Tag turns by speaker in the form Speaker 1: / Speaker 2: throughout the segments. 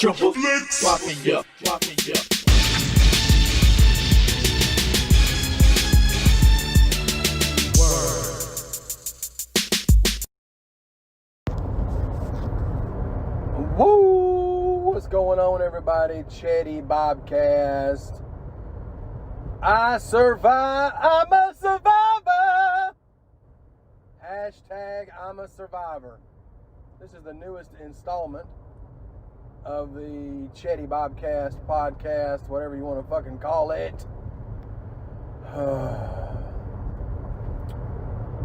Speaker 1: Triple FLIX Mafia.
Speaker 2: Woo! What's going on, everybody? Chaddy Bobcast. I survive. I'm a survivor. Hashtag I'm a survivor. This is the newest installment of the Chaddy Bobcast podcast, whatever you want to fucking call it.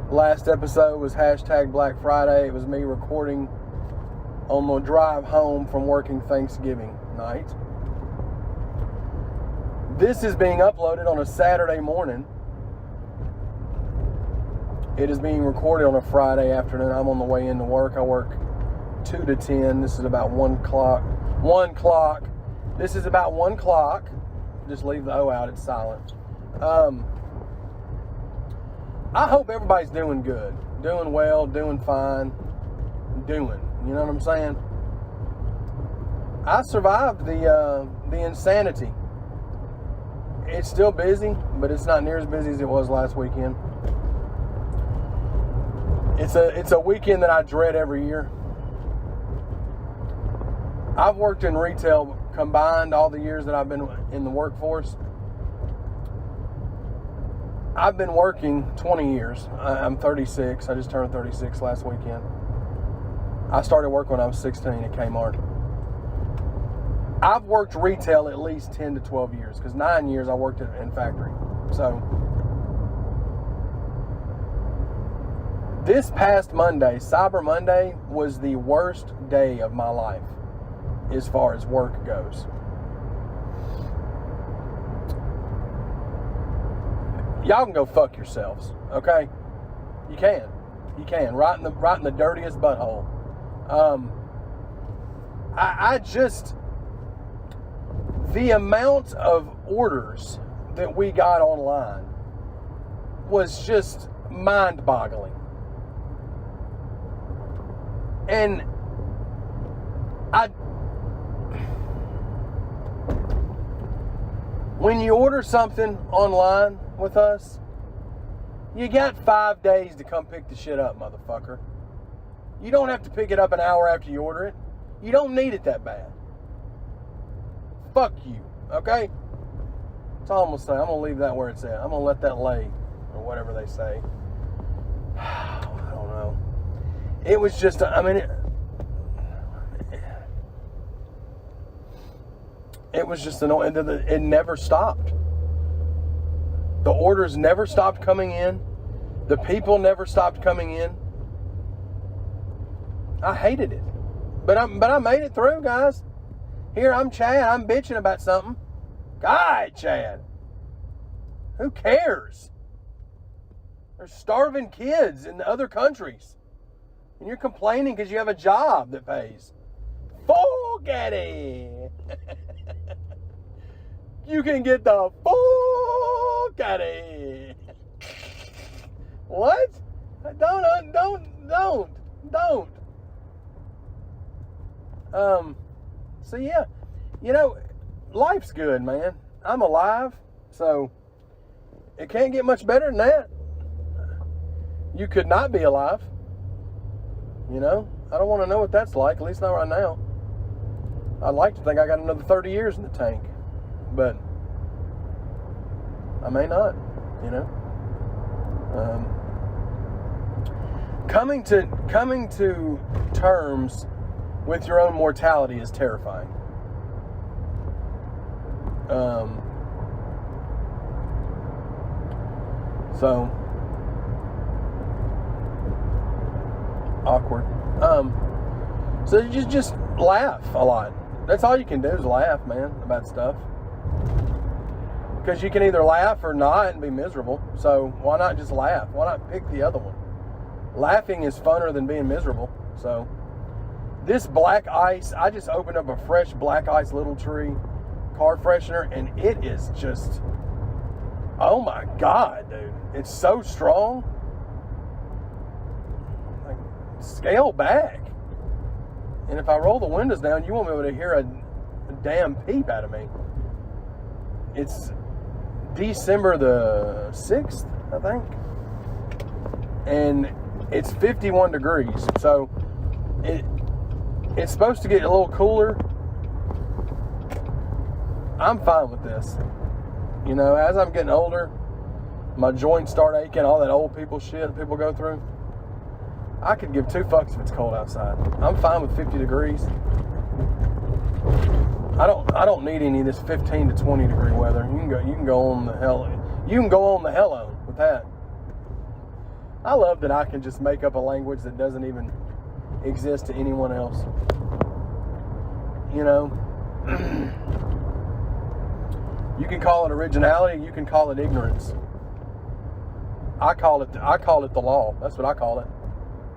Speaker 2: Last episode was hashtag Black Friday. It was me recording on the drive home from working Thanksgiving night. This is being uploaded on a Saturday morning. It is being recorded on a Friday afternoon. I'm on the way into work. I work 2 to 10. This is about 1 o'clock. 1 o'clock. This is about 1 o'clock. Just leave the O out. It's silent. I hope everybody's doing good. Doing well. Doing fine. Doing. You know what I'm saying? I survived the insanity. It's still busy, but it's not near as busy as it was last weekend. It's a weekend that I dread every year. I've worked in retail combined all the years that I've been in the workforce. I've been working 20 years. I'm 36. I just turned 36 last weekend. I started work when I was 16 at Kmart. I've worked retail at least 10 to 12 years, because 9 years I worked in factory. So, this past Monday, Cyber Monday, was the worst day of my life as far as work goes. Y'all can go fuck yourselves, okay? You can. Right in the dirtiest butthole. The amount of orders that we got online was just mind-boggling. And when you order something online with us, you got 5 days to come pick the shit up, motherfucker. You don't have to pick it up an hour after you order it. You don't need it that bad. Fuck you, okay? That's all I'm going to say. I'm going to leave that where it's at. I'm going to let that lay, or whatever they say. I don't know. It was just, it was just annoying. It never stopped. The orders never stopped coming in. The people never stopped coming in. I hated it. But I made it through, guys. Here, I'm Chad. I'm bitching about something. God, Chad. Who cares? There's starving kids in other countries. And you're complaining because you have a job that pays. Forget it. You can get the fuck out of here. What? Don't. So yeah, life's good, man. I'm alive, so it can't get much better than that. You could not be alive. I don't want to know what that's like, at least not right now. I'd like to think I got another 30 years in the tank, but I may not, Coming to terms with your own mortality is terrifying. So awkward. So you just laugh a lot. That's all you can do is laugh, man, about stuff. Because you can either laugh or not and be miserable. So why not just laugh? Why not pick the other one? Laughing is funner than being miserable. So this black ice, I just opened up a fresh black ice Little Tree car freshener, and it is just, oh my God, dude. It's so strong. Like, scale back. And if I roll the windows down, you won't be able to hear a damn peep out of me. It's December the 6th, I think. And it's 51 degrees. So it's supposed to get a little cooler. I'm fine with this. You know, as I'm getting older, my joints start aching, all that old people shit people go through. I could give two fucks if it's cold outside. I'm fine with 50 degrees. I don't need any of this 15 to 20 degree weather. You can go on the hell on with that. I love that I can just make up a language that doesn't even exist to anyone else. You know, you can call it originality, you can call it ignorance. I call it the law. That's what I call it.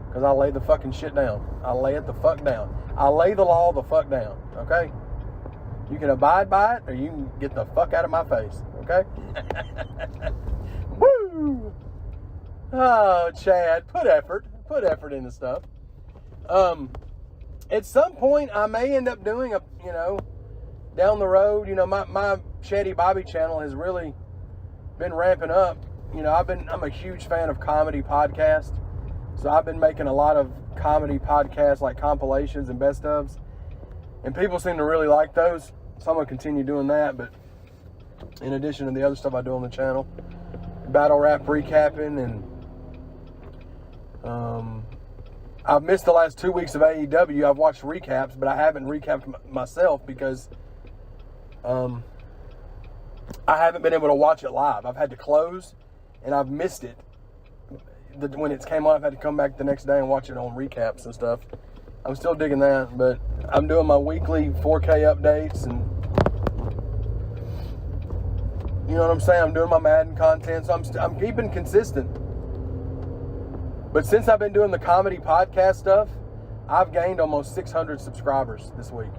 Speaker 2: Because I lay the fucking shit down. I lay it the fuck down. I lay the law the fuck down. Okay? You can abide by it or you can get the fuck out of my face. Okay? Woo! Oh, Chad, put effort into stuff. At some point, I may end up doing down the road, my Chaddy Bobby channel has really been ramping up. I'm a huge fan of comedy podcasts, so I've been making a lot of comedy podcasts like compilations and best ofs, and people seem to really like those. So I'm gonna continue doing that, but in addition to the other stuff I do on the channel, battle rap recapping, and I've missed the last 2 weeks of AEW. I've watched recaps, but I haven't recapped myself because I haven't been able to watch it live. I've had to close, and I've missed it. When it came on, I've had to come back the next day and watch it on recaps and stuff. I'm still digging that, but I'm doing my weekly 4K updates, and you know what I'm saying? I'm doing my Madden content, so I'm keeping consistent. But since I've been doing the comedy podcast stuff, I've gained almost 600 subscribers this week.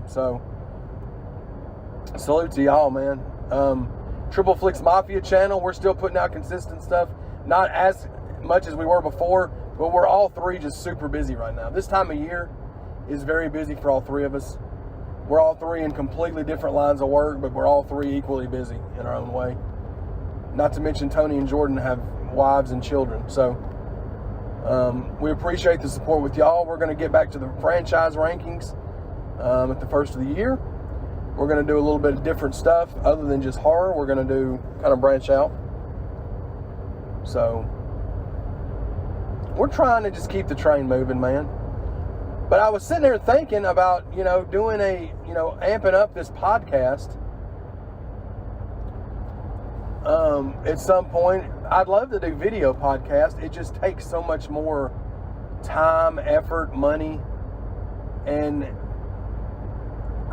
Speaker 2: So, salute to y'all, man. Triple FLIX Mafia channel, we're still putting out consistent stuff. Not as much as we were before, but we're all three just super busy right now. This time of year is very busy for all three of us. We're all three in completely different lines of work, but we're all three equally busy in our own way. Not to mention Tony and Jordan have wives and children. So we appreciate the support with y'all. We're going to get back to the franchise rankings at the first of the year. We're going to do a little bit of different stuff other than just horror. We're going to do kind of branch out. So we're trying to just keep the train moving, man. But I was sitting there thinking about, doing amping up this podcast. At some point, I'd love to do video podcast. It just takes so much more time, effort, money, and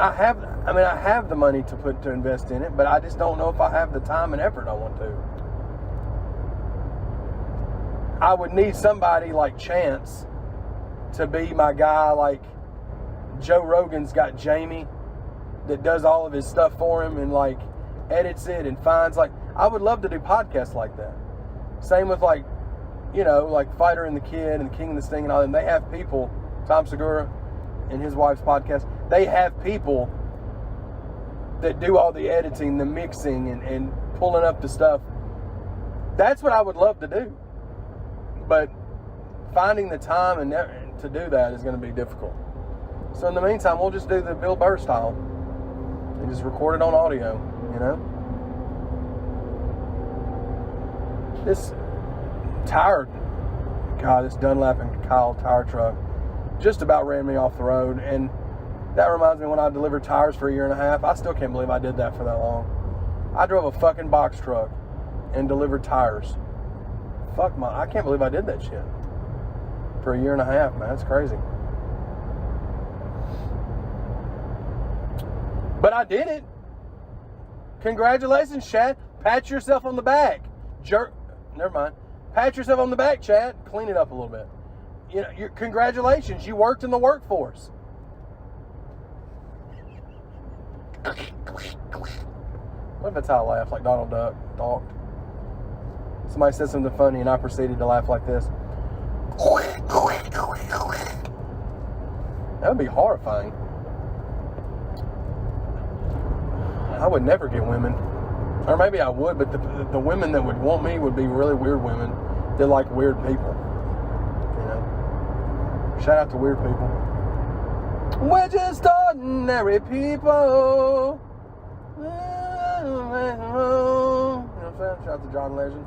Speaker 2: I have the money to invest in it, but I just don't know if I have the time and effort I want to. I would need somebody like Chance to be my guy, like Joe Rogan's got Jamie that does all of his stuff for him and like edits it and finds, like, I would love to do podcasts like that. Same with like Fighter and the Kid and King and the Sting and all them. They have people, Tom Segura and his wife's podcast, they have people that do all the editing, the mixing, and pulling up the stuff. That's what I would love to do. But finding the time and to do that is going to be difficult. So in the meantime, we'll just do the Bill Burr style and just record it on audio, This this Dunlap and Kyle tire truck just about ran me off the road, and that reminds me when I delivered tires for 1.5 years. I still can't believe I did that for that long. I drove a fucking box truck and delivered tires. I can't believe I did that shit for 1.5 years, man. That's crazy. But I did it. Congratulations, Chad. Pat yourself on the back. Never mind. Pat yourself on the back, Chad. Clean it up a little bit. Congratulations. You worked in the workforce. What if that's how I laugh, like Donald Duck talked? Somebody said something funny and I proceeded to laugh like this. That would be horrifying. I would never get women. Or maybe I would, but the women that would want me would be really weird women that like weird people. You know? Shout out to weird people. We're just ordinary people. You know what I'm saying? Shout out to John Legend.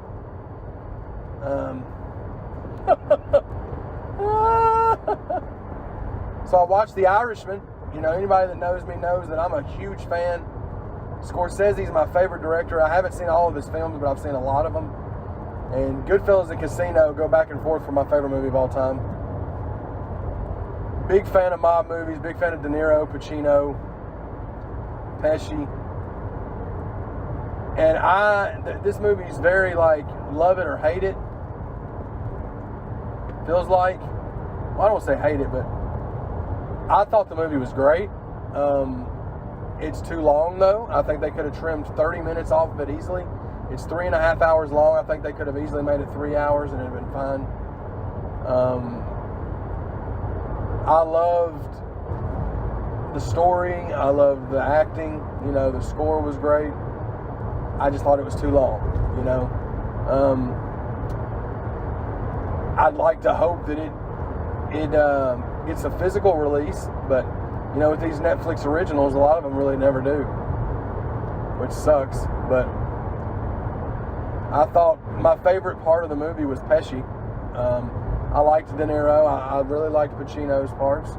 Speaker 2: So I watched The Irishman. You know, anybody that knows me knows that I'm a huge fan. Scorsese's my favorite director. I haven't seen all of his films, but I've seen a lot of them. And Goodfellas and Casino go back and forth for my favorite movie of all time. Big fan of mob movies. Big fan of De Niro, Pacino, Pesci. And this movie is very like love it or hate it. Feels like, well, I don't want to say hate it, but I thought the movie was great. It's too long though. I think they could have trimmed 30 minutes off of it easily. It's 3.5 hours long. I think they could have easily made it 3 hours and it'd have been fine. I loved the story. I loved the acting. You know, the score was great. I just thought it was too long, you know. I'd like to hope that it gets a physical release, but you know, with these Netflix originals, a lot of them really never do, which sucks. But I thought my favorite part of the movie was Pesci. I liked De Niro. I really liked Pacino's parts,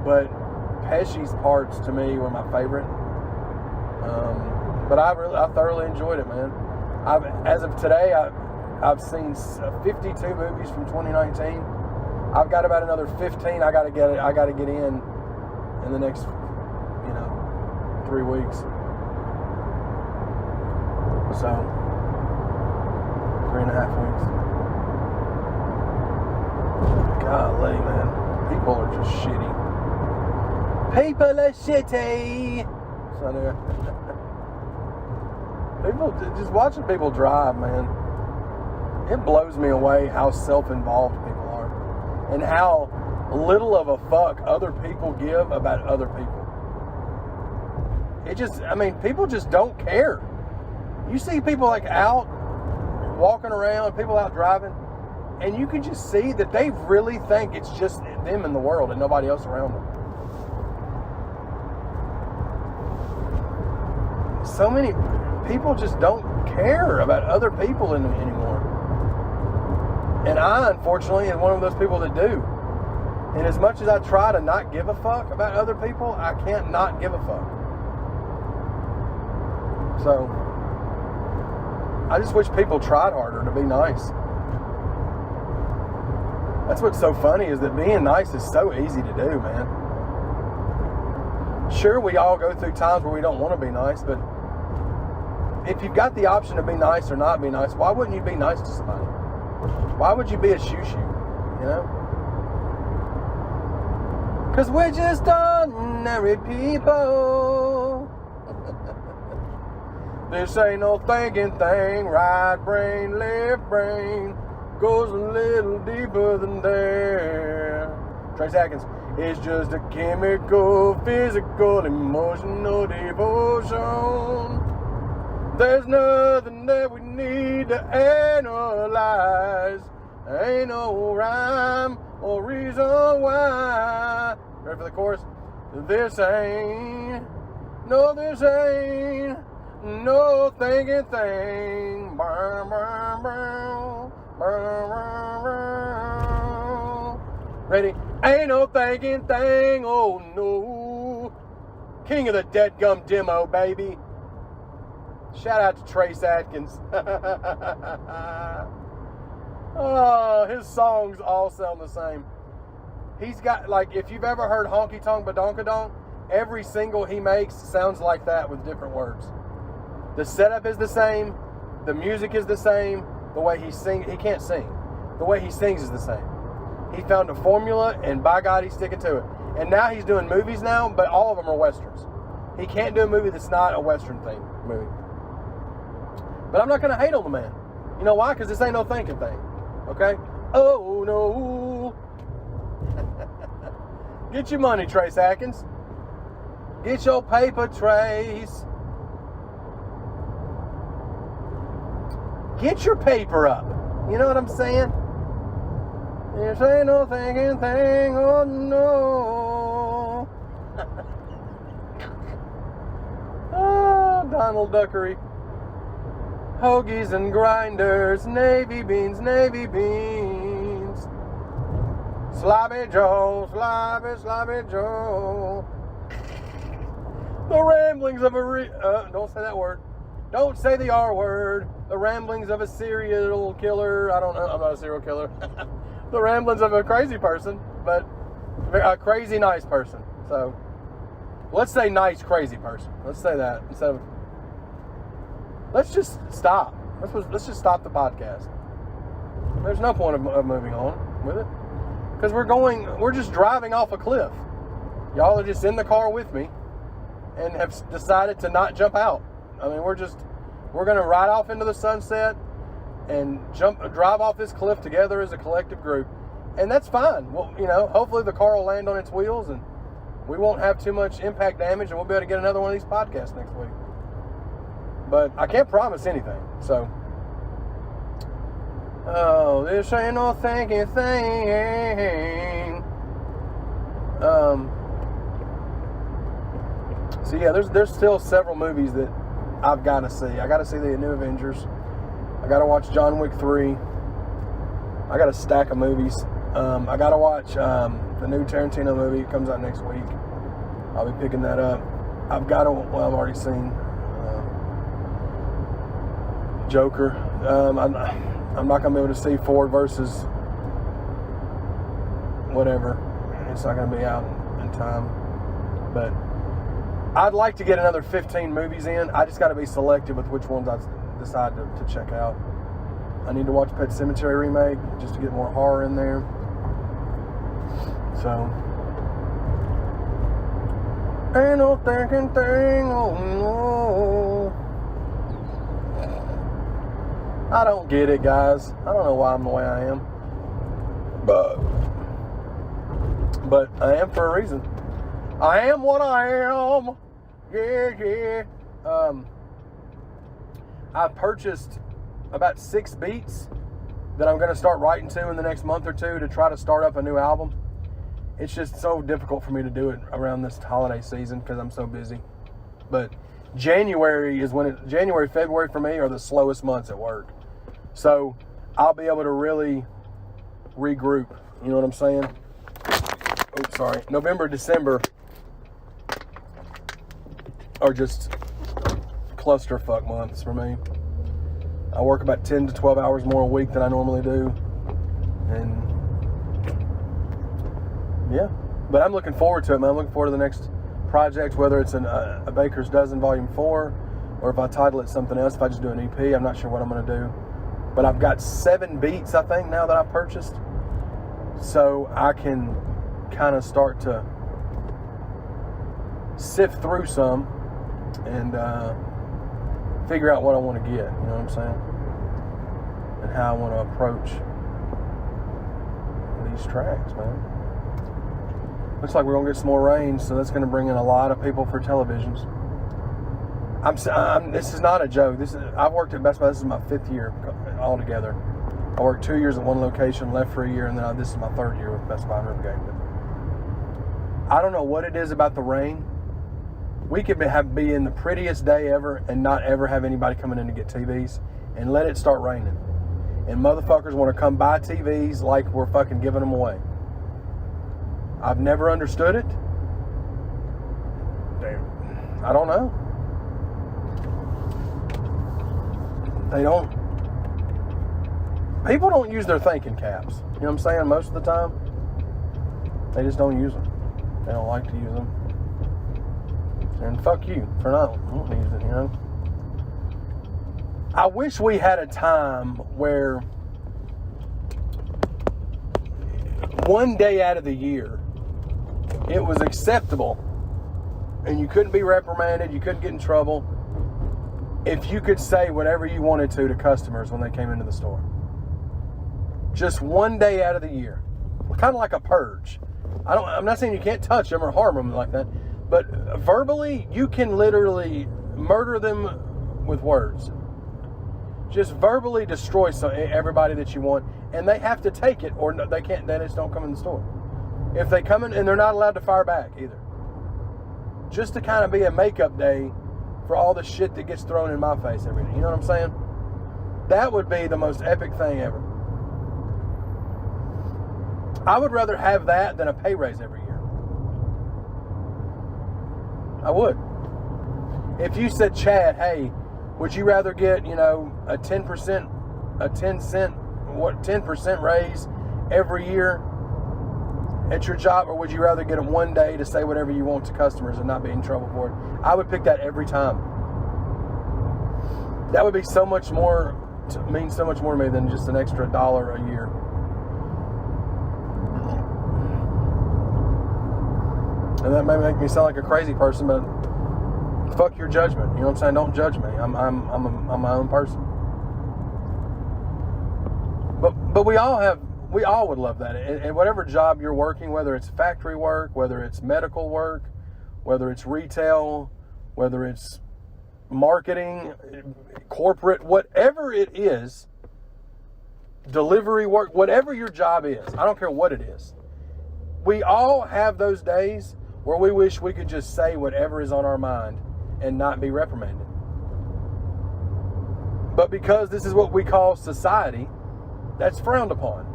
Speaker 2: but Pesci's parts to me were my favorite. But I thoroughly enjoyed it, man. As of today, I've seen 52 movies from 2019. I've got about another 15. I got to get in the next, 3 weeks. So 3.5 weeks. Golly, man, people are just shitty. People are shitty. So people, just watching people drive, man, it blows me away how self-involved people are and how little of a fuck other people give about other people. People just don't care. You see people like out walking around, people out driving, and you can just see that they really think it's just them in the world and nobody else around them. So many people just don't care about other people anymore. And I, unfortunately, am one of those people that do. And as much as I try to not give a fuck about other people, I can't not give a fuck. So, I just wish people tried harder to be nice. That's what's so funny, is that being nice is so easy to do, man. Sure, we all go through times where we don't want to be nice, but if you've got the option to be nice or not be nice, why wouldn't you be nice to somebody? Why would you be a shoo-shoo, you know? Because we're just ordinary people. This ain't no thinking thing. Right brain, left brain goes a little deeper than there. Trace Atkins. It's just a chemical, physical, emotional devotion. There's nothing that we need to analyze. Ain't no rhyme or reason why. Ready for the chorus? This ain't no thinking thing. Burr, burr, burr, burr, burr. Ready? Ain't no thinking thing, oh no. King of the Deadgum Demo, baby. Shout out to Trace Atkins. Oh, his songs all sound the same. He's got, like, if you've ever heard Honky Tonk Badonkadonk, every single he makes sounds like that with different words. The setup is the same. The music is the same. The way he sings, he can't sing. The way he sings is the same. He found a formula, and by God, he's sticking to it. And now he's doing movies now, but all of them are Westerns. He can't do a movie that's not a Western theme movie. But I'm not going to hate on the man. You know why? Because this ain't no thinking thing. Okay? Oh, no. Get your money, Trace Atkins. Get your paper, Trace. Get your paper up. You know what I'm saying? This ain't no thinking thing, oh no. Oh, Donald Duckery. Hoagies and grinders, navy beans, navy beans. Sloppy Joe, sloppy Joe. The ramblings of a don't say that word. Don't say the R word. The ramblings of a serial killer. I don't know. I'm not a serial killer. The ramblings of a crazy person, but a crazy nice person. So let's say nice crazy person. Let's say that instead of. Let's just stop. Let's just stop the podcast. There's no point of moving on with it because we're just driving off a cliff. Y'all are just in the car with me and have decided to not jump out. I mean, we're going to ride off into the sunset and drive off this cliff together as a collective group. And that's fine. Well, hopefully the car will land on its wheels and we won't have too much impact damage and we'll be able to get another one of these podcasts next week. But I can't promise anything. So, this ain't no thinking thing. So yeah, there's still several movies that I've got to see. I got to see the new Avengers. I got to watch John Wick 3. I got a stack of movies. I got to watch the new Tarantino movie. It comes out next week. I'll be picking that up. I've already seen Joker. I'm not going to be able to see Ford versus whatever. It's not going to be out in time. But I'd like to get another 15 movies in. I just got to be selective with which ones I decide to check out. I need to watch Pet Sematary remake just to get more horror in there. So, ain't no thinking thing, oh no. I don't get it, guys. I don't know why I'm the way I am. But I am for a reason. I am what I am. Yeah. I purchased about 6 beats that I'm going to start writing to in the next month or two to try to start up a new album. It's just so difficult for me to do it around this holiday season because I'm so busy. But January, February for me are the slowest months at work. So I'll be able to really regroup. You know what I'm saying? Oops, sorry. November, December are just clusterfuck months for me. I work about 10 to 12 hours more a week than I normally do. And yeah, but I'm looking forward to it, man. I'm looking forward to the next project, whether it's a Baker's Dozen Volume 4 or if I title it something else, if I just do an EP. I'm not sure what I'm going to do. But I've got 7 beats, I think, now that I've purchased. So I can kind of start to sift through some and figure out what I want to get, you know what I'm saying? And how I want to approach these tracks, man. Looks like we're going to get some more rain, so that's going to bring in a lot of people for televisions. This is not a joke. I've worked at Best Buy. This is my 5th year altogether. I worked 2 years at one location, left for a year, and then this is my 3rd year with Best Buy in Rivergate. But I don't know what it is about the rain. We could be in the prettiest day ever and not ever have anybody coming in to get TVs and let it start raining. And motherfuckers want to come buy TVs like we're fucking giving them away. I've never understood it. I don't know. People don't use their thinking caps. You know what I'm saying? Most of the time, they just don't use them. They don't like to use them. And fuck you for not using it, you know? I wish we had a time where one day out of the year it was acceptable and you couldn't be reprimanded, you couldn't get in trouble if you could say whatever you wanted to customers when they came into the store. Just one day out of the year. Kind of like a purge. I'm not saying you can't touch them or harm them like that, but verbally, you can literally murder them with words. just verbally destroy everybody that you want, and they have to take it, or they can't. They just don't come in the store. If they come in, and they're not allowed to fire back either. Just to kind of be a makeup day for all the shit that gets thrown in my face every day. You know what I'm saying? That would be the most epic thing ever. I would rather have that than a pay raise every year. I would. If you said, Chad, hey, would you rather get, a 10% raise every year at your job, or would you rather get it one day to say whatever you want to customers and not be in trouble for it? I would pick that every time. That would be so much more, mean so much more to me than just an extra $1 a year. And that may make me sound like a crazy person, but fuck your judgment. You know what I'm saying? Don't judge me. I'm my own person. But we all would love that. And whatever job you're working, whether it's factory work, whether it's medical work, whether it's retail, whether it's marketing, corporate, whatever it is, delivery work, whatever your job is, I don't care what it is. We all have those days where we wish we could just say whatever is on our mind and not be reprimanded. But because this is what we call society, that's frowned upon.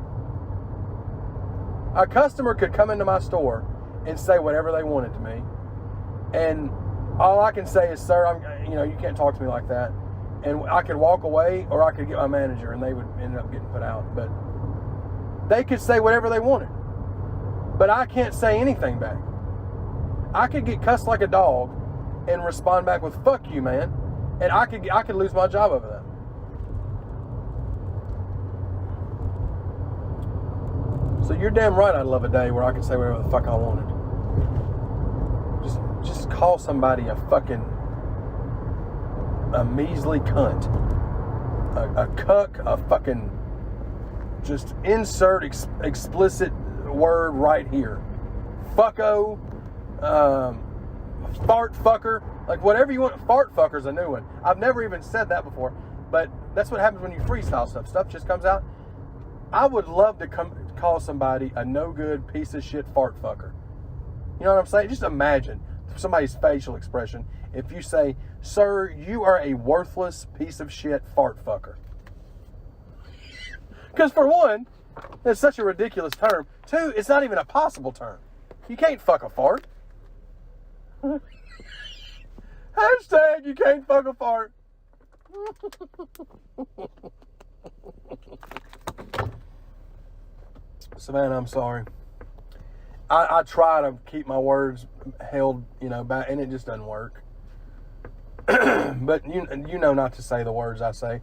Speaker 2: A customer could come into my store and say whatever they wanted to me, and all I can say is, sir, you can't talk to me like that. And I could walk away, or I could get my manager, and they would end up getting put out. But they could say whatever they wanted, but I can't say anything back. I could get cussed like a dog and respond back with "fuck you, man," and I could lose my job over that. So you're damn right I'd love a day where I could say whatever the fuck I wanted. Just call somebody a measly cunt, a cuck, a fucking, just insert explicit word right here. Fucko, fart fucker, like whatever you want. Fart fucker's a new one. I've never even said that before, but that's what happens when you freestyle stuff. Stuff just comes out. I would love to call somebody a no good piece of shit fart fucker. You know what I'm saying? Just imagine somebody's facial expression if you say, sir, you are a worthless piece of shit fart fucker. Because for one, that's such a ridiculous term. Two, it's not even a possible term. You can't fuck a fart. Hashtag you can't fuck a fart. Savannah, I'm sorry. I try to keep my words held, back, and it just doesn't work. But you know not to say the words I say.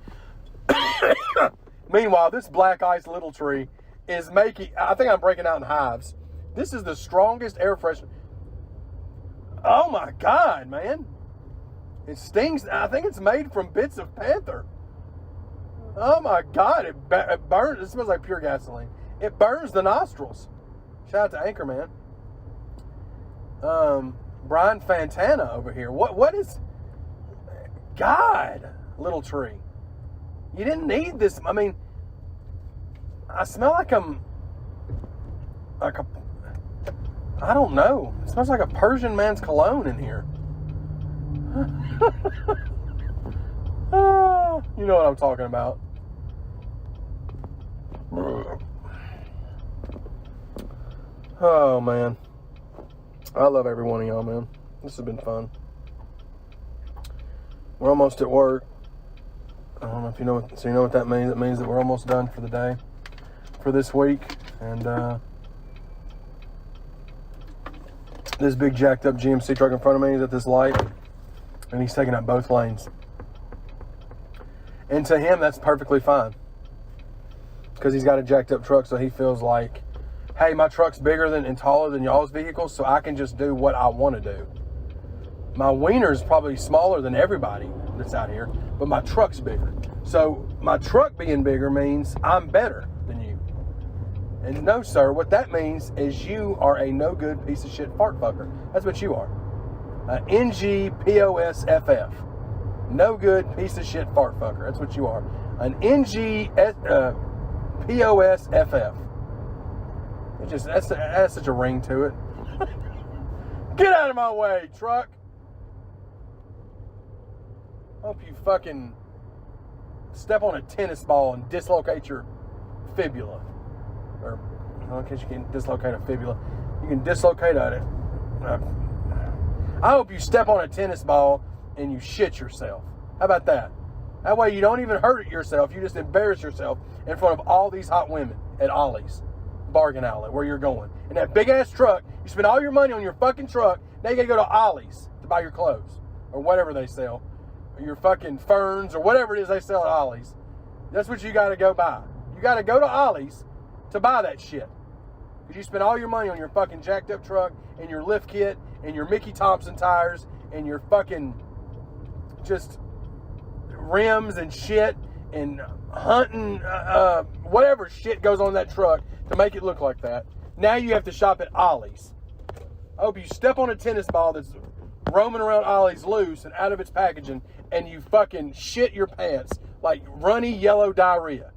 Speaker 2: Meanwhile, this black ice little tree is making, I think I'm breaking out in hives. This is the strongest air freshener. Oh my God, man. It stings. I think it's made from bits of panther. Oh my God, it burns. It smells like pure gasoline. It burns the nostrils. Shout out to Anchorman. Brian Fantana over here. What is... God, little tree. You didn't need this. I mean, I smell like I don't know. It smells like a Persian man's cologne in here. You know what I'm talking about. Oh, man. I love every one of y'all, man. This has been fun. We're almost at work. I don't know if you know what, so you know what that means. It means that we're almost done for the day, for this week. And this big jacked up GMC truck in front of me is at this light, and he's taking up both lanes. And to him, that's perfectly fine, because he's got a jacked up truck, so he feels like, hey, my truck's bigger than and taller than y'all's vehicles, so I can just do what I want to do. My wiener's probably smaller than everybody that's out here, but my truck's bigger. So my truck being bigger means I'm better than you. And no, sir, what that means is you are a no good piece of shit fart fucker. That's what you are. NGPOSFF. No good piece of shit fart fucker. That's what you are. An NG-POSFF. It just, that's such a ring to it. Get out of my way, truck. Hope you fucking step on a tennis ball and dislocate your fibula. Or, well, in case you can dislocate a fibula, you can dislocate it. I hope you step on a tennis ball and you shit yourself. How about that? That way you don't even hurt yourself. You just embarrass yourself in front of all these hot women at Ollie's bargain outlet where you're going. In that big ass truck, you spend all your money on your fucking truck. Now you gotta go to Ollie's to buy your clothes or whatever they sell, or your fucking ferns or whatever it is they sell at Ollie's. That's what you gotta go buy. You gotta go to Ollie's to buy that shit. Because you spend all your money on your fucking jacked up truck and your lift kit and your Mickey Thompson tires and your fucking just rims and shit and hunting, whatever shit goes on that truck to make it look like that. Now you have to shop at Ollie's. I hope you step on a tennis ball that's roaming around Ollie's loose and out of its packaging and you fucking shit your pants like runny yellow diarrhea.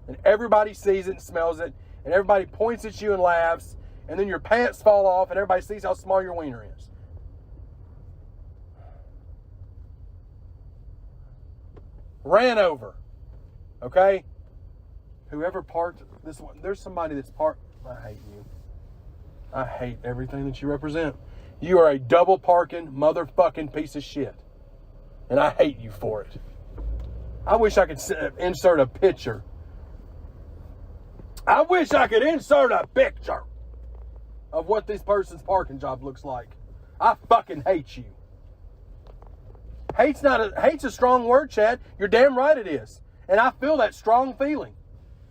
Speaker 2: And everybody sees it and smells it and everybody points at you and laughs and then your pants fall off and everybody sees how small your wiener is. Ran over. Okay? Whoever parked this one, there's somebody that's parked. I hate you. I hate everything that you represent. You are a double parking motherfucking piece of shit. And I hate you for it. I wish I could insert a picture. I wish I could insert a picture of what this person's parking job looks like. I fucking hate you. Hate's a strong word, Chad. You're damn right it is. And I feel that strong feeling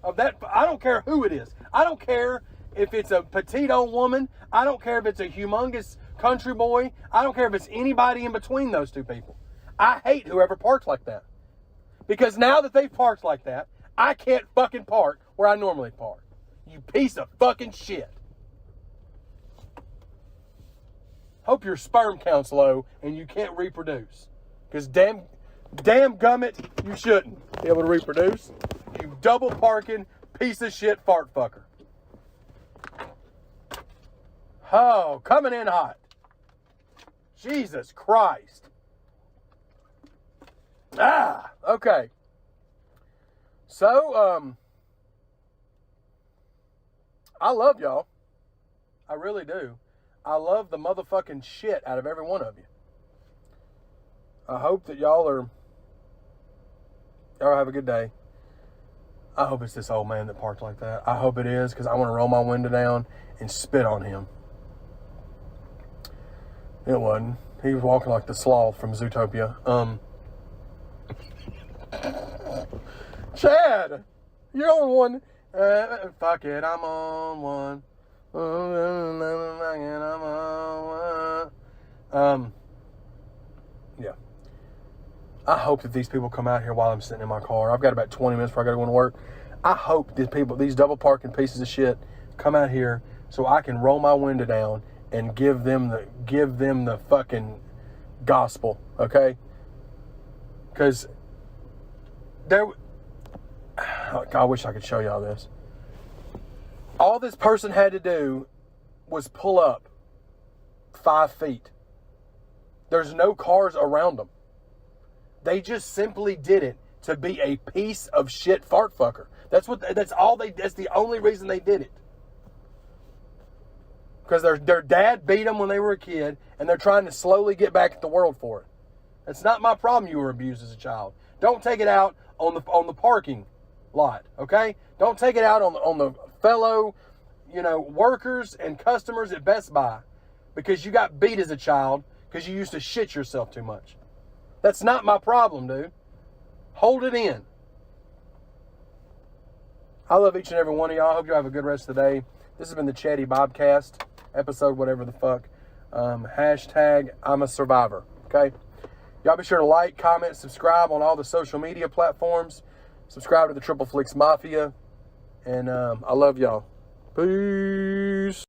Speaker 2: of that. I don't care who it is. I don't care if it's a petite old woman. I don't care if it's a humongous country boy. I don't care if it's anybody in between those two people. I hate whoever parks like that. Because now that they've parked like that, I can't fucking park where I normally park. You piece of fucking shit. Hope your sperm count's low and you can't reproduce. Because damn gummit, you shouldn't be able to reproduce. You double parking piece of shit fart fucker. Oh, coming in hot. Jesus Christ. Okay. So, I love y'all. I really do. I love the motherfucking shit out of every one of you. I hope that y'all have a good day. I hope it's this old man that parked like that. I hope it is, because I want to roll my window down and spit on him. It wasn't. He was walking like the sloth from Zootopia. Chad, you're on one. Fuck it, I'm on one. I'm on one. Yeah. I hope that these people come out here while I'm sitting in my car. I've got about 20 minutes before I got to go to work. I hope these double parking pieces of shit come out here so I can roll my window down and give them the fucking gospel, okay? Because I wish I could show y'all this. All this person had to do was pull up 5 feet. There's no cars around them. They just simply did it to be a piece of shit fart fucker. That's the only reason they did it. Because their dad beat them when they were a kid, and they're trying to slowly get back at the world for it. It's not my problem you were abused as a child. Don't take it out on the parking lot, okay? Don't take it out on the fellow, workers and customers at Best Buy because you got beat as a child because you used to shit yourself too much. That's not my problem, dude. Hold it in. I love each and every one of y'all. I hope y'all have a good rest of the day. This has been the Chaddy Bobcast, episode whatever the fuck. Hashtag I'm a survivor, okay? Y'all be sure to like, comment, subscribe on all the social media platforms. Subscribe to the Triple FLIX Mafia. And I love y'all. Peace.